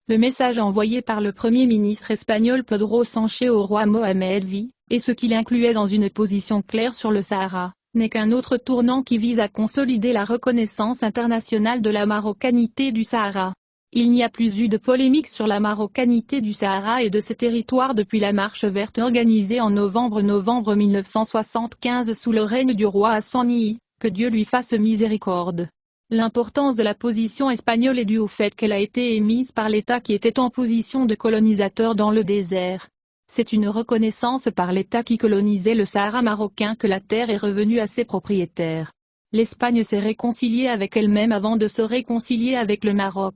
Le message envoyé par le Premier ministre espagnol Pedro Sánchez au roi Mohammed V, et ce qu'il incluait dans une position claire sur le Sahara, n'est qu'un autre tournant qui vise à consolider la reconnaissance internationale de la marocanité du Sahara. Il n'y a plus eu de polémique sur la marocanité du Sahara et de ses territoires depuis la marche verte organisée en novembre 1975 sous le règne du roi Hassan II, que Dieu lui fasse miséricorde. L'importance de la position espagnole est due au fait qu'elle a été émise par l'État qui était en position de colonisateur dans le désert. C'est une reconnaissance par l'État qui colonisait le Sahara marocain que la terre est revenue à ses propriétaires. L'Espagne s'est réconciliée avec elle-même avant de se réconcilier avec le Maroc.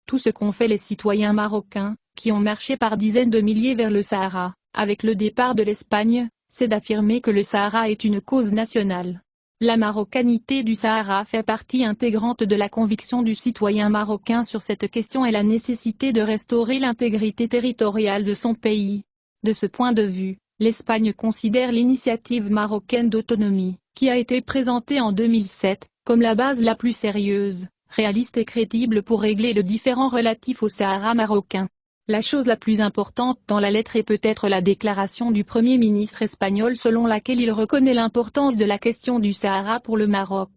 Tout ce qu'ont fait les citoyens marocains, qui ont marché par dizaines de milliers vers le Sahara, avec le départ de l'Espagne, c'est d'affirmer que le Sahara est une cause nationale. La marocanité du Sahara fait partie intégrante de la conviction du citoyen marocain sur cette question et la nécessité de restaurer l'intégrité territoriale de son pays. De ce point de vue, l'Espagne considère l'initiative marocaine d'autonomie, qui a été présentée en 2007, comme la base la plus sérieuse, réaliste et crédible pour régler le différend relatif au Sahara marocain. La chose la plus importante dans la lettre est peut-être la déclaration du Premier ministre espagnol selon laquelle il reconnaît l'importance de la question du Sahara pour le Maroc.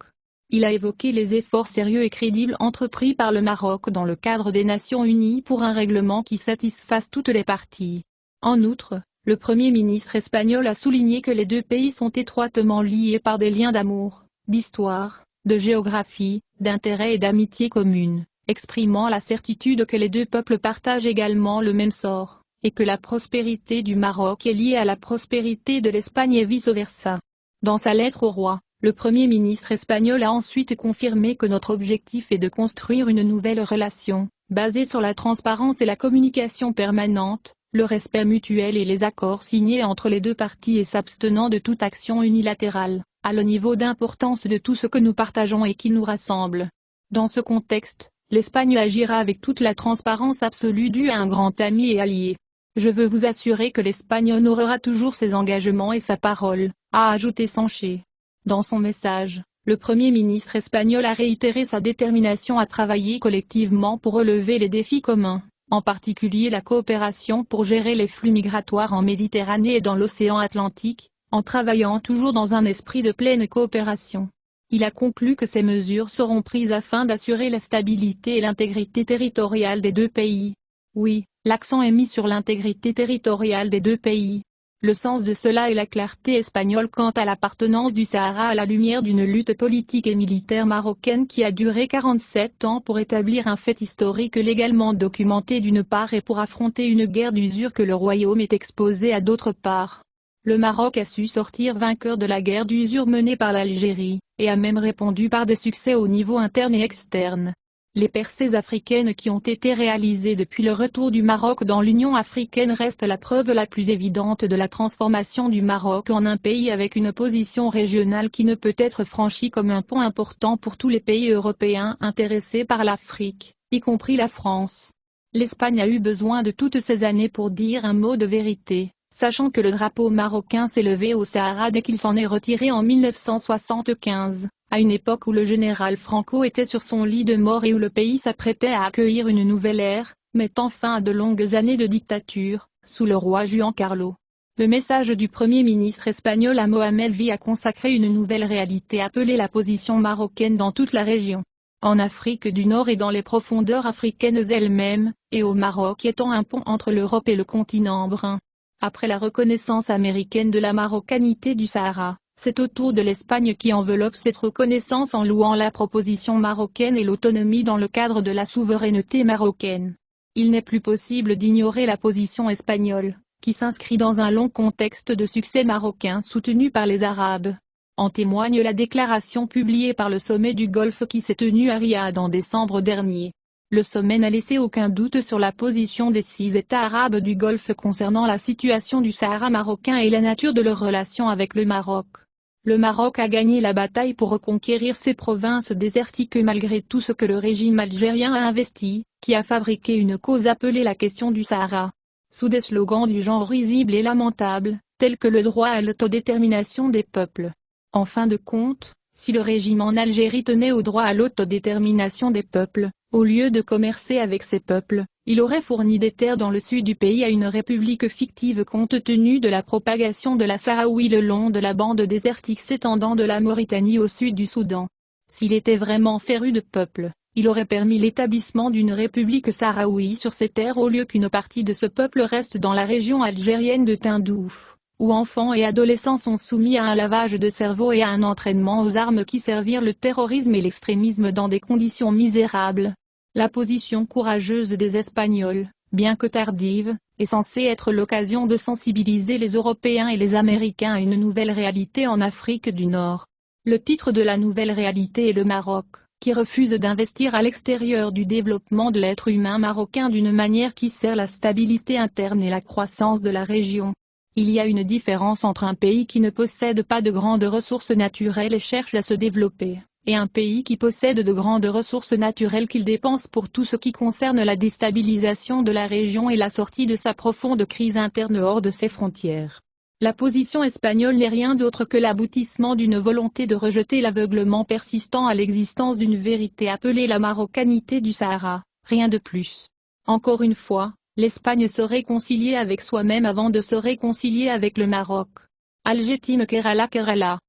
Il a évoqué les efforts sérieux et crédibles entrepris par le Maroc dans le cadre des Nations Unies pour un règlement qui satisfasse toutes les parties. En outre, le Premier ministre espagnol a souligné que les deux pays sont étroitement liés par des liens d'amour, d'histoire, de géographie, d'intérêt et d'amitié commune, exprimant la certitude que les deux peuples partagent également le même sort, et que la prospérité du Maroc est liée à la prospérité de l'Espagne et vice-versa. Dans sa lettre au roi, le Premier ministre espagnol a ensuite confirmé que notre objectif est de construire une nouvelle relation, basée sur la transparence et la communication permanente, le respect mutuel et les accords signés entre les deux parties et s'abstenant de toute action unilatérale, à le niveau d'importance de tout ce que nous partageons et qui nous rassemble. Dans ce contexte, l'Espagne agira avec toute la transparence absolue due à un grand ami et allié. Je veux vous assurer que l'Espagne honorera toujours ses engagements et sa parole, a ajouté Sánchez. Dans son message, le Premier ministre espagnol a réitéré sa détermination à travailler collectivement pour relever les défis communs, en particulier la coopération pour gérer les flux migratoires en Méditerranée et dans l'océan Atlantique, en travaillant toujours dans un esprit de pleine coopération. Il a conclu que ces mesures seront prises afin d'assurer la stabilité et l'intégrité territoriale des deux pays. Oui, l'accent est mis sur l'intégrité territoriale des deux pays. Le sens de cela est la clarté espagnole quant à l'appartenance du Sahara à la lumière d'une lutte politique et militaire marocaine qui a duré 47 ans pour établir un fait historique légalement documenté d'une part et pour affronter une guerre d'usure que le royaume est exposé à d'autre part. Le Maroc a su sortir vainqueur de la guerre d'usure menée par l'Algérie, et a même répondu par des succès au niveau interne et externe. Les percées africaines qui ont été réalisées depuis le retour du Maroc dans l'Union africaine restent la preuve la plus évidente de la transformation du Maroc en un pays avec une position régionale qui ne peut être franchie comme un pont important pour tous les pays européens intéressés par l'Afrique, y compris la France. L'Espagne a eu besoin de toutes ces années pour dire un mot de vérité, sachant que le drapeau marocain s'est levé au Sahara dès qu'il s'en est retiré en 1975. À une époque où le général Franco était sur son lit de mort et où le pays s'apprêtait à accueillir une nouvelle ère, mettant fin à de longues années de dictature, sous le roi Juan Carlos. Le message du Premier ministre espagnol à Mohamed V a consacré une nouvelle réalité appelée la position marocaine dans toute la région. En Afrique du Nord et dans les profondeurs africaines elles-mêmes, et au Maroc étant un pont entre l'Europe et le continent brun. Après la reconnaissance américaine de la marocanité du Sahara, c'est au tour de l'Espagne qui enveloppe cette reconnaissance en louant la proposition marocaine et l'autonomie dans le cadre de la souveraineté marocaine. Il n'est plus possible d'ignorer la position espagnole, qui s'inscrit dans un long contexte de succès marocain soutenu par les Arabes. En témoigne la déclaration publiée par le sommet du Golfe qui s'est tenu à Riyad en décembre dernier. Le sommet n'a laissé aucun doute sur la position des 6 États arabes du Golfe concernant la situation du Sahara marocain et la nature de leurs relations avec le Maroc. Le Maroc a gagné la bataille pour reconquérir ses provinces désertiques malgré tout ce que le régime algérien a investi, qui a fabriqué une cause appelée la question du Sahara. Sous des slogans du genre risibles et lamentables, tels que le droit à l'autodétermination des peuples. En fin de compte, si le régime en Algérie tenait au droit à l'autodétermination des peuples, au lieu de commercer avec ces peuples, Il aurait fourni des terres dans le sud du pays à une république fictive compte tenu de la propagation de la Sahraoui le long de la bande désertique s'étendant de la Mauritanie au sud du Soudan. S'il était vraiment féru de peuple, il aurait permis l'établissement d'une république sahraoui sur ces terres au lieu qu'une partie de ce peuple reste dans la région algérienne de Tindouf, où enfants et adolescents sont soumis à un lavage de cerveau et à un entraînement aux armes qui servirent le terrorisme et l'extrémisme dans des conditions misérables. La position courageuse des Espagnols, bien que tardive, est censée être l'occasion de sensibiliser les Européens et les Américains à une nouvelle réalité en Afrique du Nord. Le titre de la nouvelle réalité est le Maroc, qui refuse d'investir à l'extérieur du développement de l'être humain marocain d'une manière qui sert la stabilité interne et la croissance de la région. Il y a une différence entre un pays qui ne possède pas de grandes ressources naturelles et cherche à se développer, et un pays qui possède de grandes ressources naturelles qu'il dépense pour tout ce qui concerne la déstabilisation de la région et la sortie de sa profonde crise interne hors de ses frontières. La position espagnole n'est rien d'autre que l'aboutissement d'une volonté de rejeter l'aveuglement persistant à l'existence d'une vérité appelée la marocanité du Sahara, rien de plus. Encore une fois, l'Espagne se réconcilier avec soi-même avant de se réconcilier avec le Maroc. Algetim Kerala Kerala.